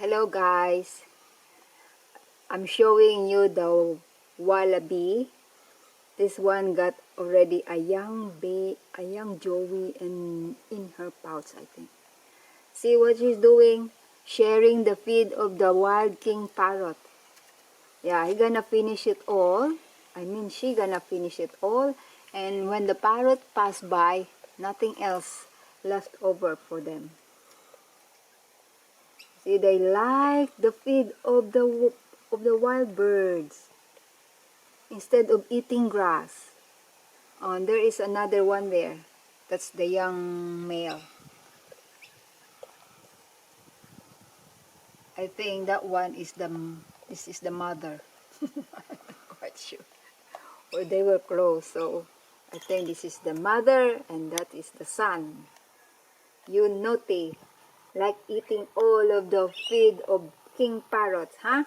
Hello guys, I'm showing you the wallaby. This one got already a young joey in her pouch, I think. See what she's doing? Sharing the feed of the wild king parrot. Yeah, he gonna finish it all. She gonna finish it all. And when the parrot pass by, nothing else left over for them. See, they like the feed of the wild birds instead of eating grass. And there is another one there. That's the young male. I think that one is this is the mother. I'm not quite sure. Or they were close, so I think this is the mother and that is the son. You naughty, like eating all of the feed of king parrots, huh?